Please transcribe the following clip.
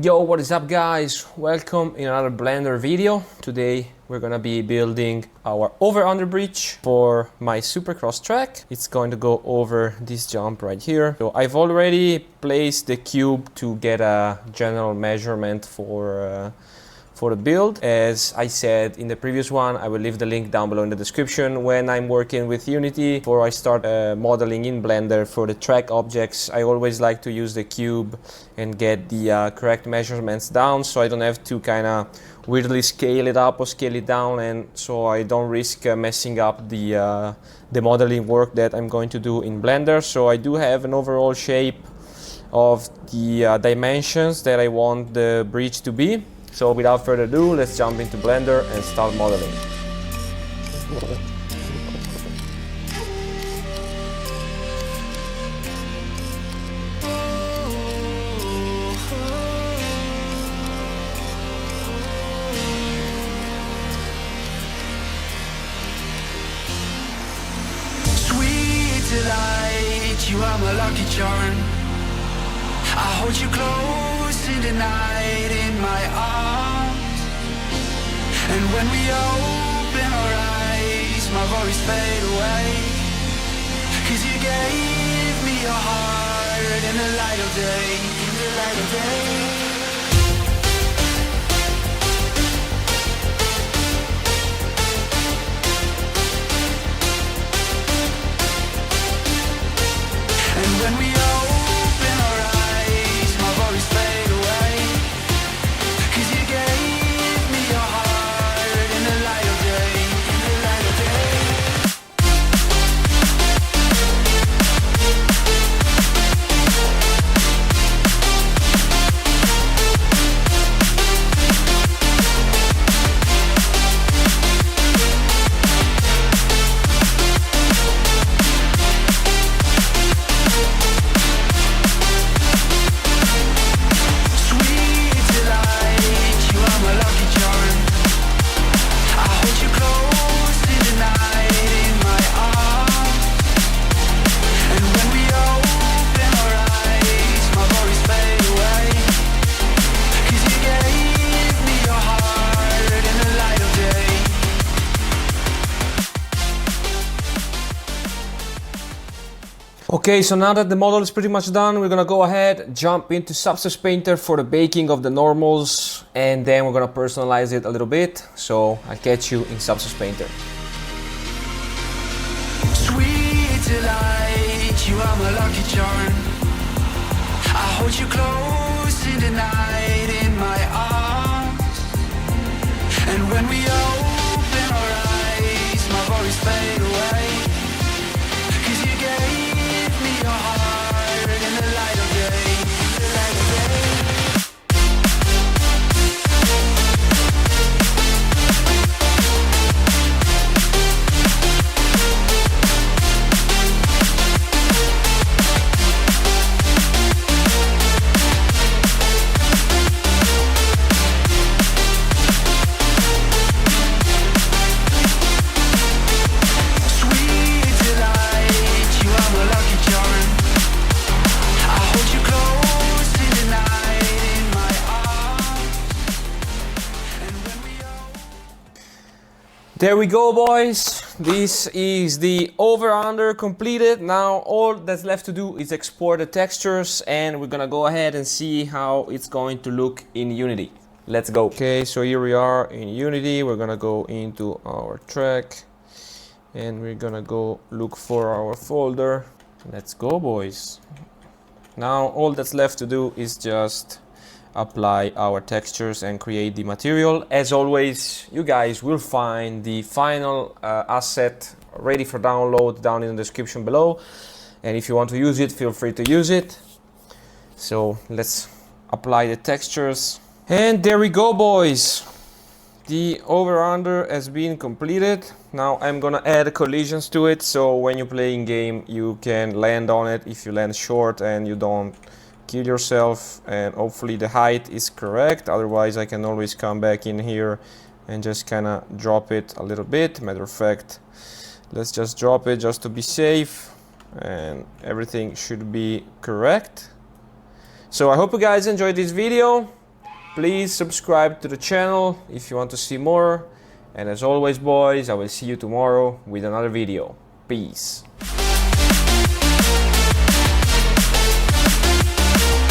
Yo, what is up guys? Welcome in another Blender video. Today we're gonna be building our over-under bridge for my Supercross track. It's going to go over this jump right here. So I've already placed the cube to get a general measurement for the build. As I said in the previous one, I will leave the link down below in the description. When I'm working with Unity, before I start modeling in Blender for the track objects, I always like to use the cube and get the correct measurements down, so I don't have to kind of weirdly scale it up or scale it down, and so I don't risk messing up the modeling work that I'm going to do in Blender. So I do have an overall shape of the dimensions that I want the bridge to be. So without further ado, let's jump into Blender and start modeling. Sweet delight, you are my lucky charm. I hold you close in the night in my arms. And when we open our eyes, my worries fade away. 'Cause you gave me your heart in the light of day, in the light of day. And when we open our eyes, my worries fade away. 'Cause you gave me your heart in the light of day, in the light of day. Sweet delight, you are my lucky charm. I hold you close in the night in my arms. And when we open our eyes, my worries fade away. 'Cause you gave me your heart in the light of day. Okay, so now that the model is pretty much done, we're gonna go ahead, jump into Substance Painter for the baking of the normals, and then we're gonna personalize it a little bit. So I'll catch you in Substance Painter. Sweet delight, you are my lucky charm. I hold you close in the night in my arms. And when we open our eyes, my worries fade away. 'Cause you gave me your heart in the light of day, in the light of day. Sweet delight, you are my lucky charm. I hold you close in the night in my arms. And when we There we go, boys. This is the over-under completed. Now all that's left to do is export the textures, and we're gonna go ahead and see how it's going to look in Unity. Let's go. Okay, so here we are in Unity. We're gonna go into our track and we're gonna go look for our folder. Let's go, boys. Now all that's left to do is just apply our textures and create the material. As always, you guys will find the final asset ready for download down in the description below, and if you want to use it, feel free to use it. So let's apply the textures, and there we go, boys. The over-under has been completed. Now I'm gonna add collisions to it, so when you play in game you can land on it if you land short and you don't kill yourself, and hopefully the height is correct. Otherwise I can always come back in here and just kind of drop it a little bit. Matter of fact, let's just drop it just to be safe, and everything should be correct. So I hope you guys enjoyed this video. please subscribe to the channel if you want to see more. And as always, boys, I will see you tomorrow with another video. Peace.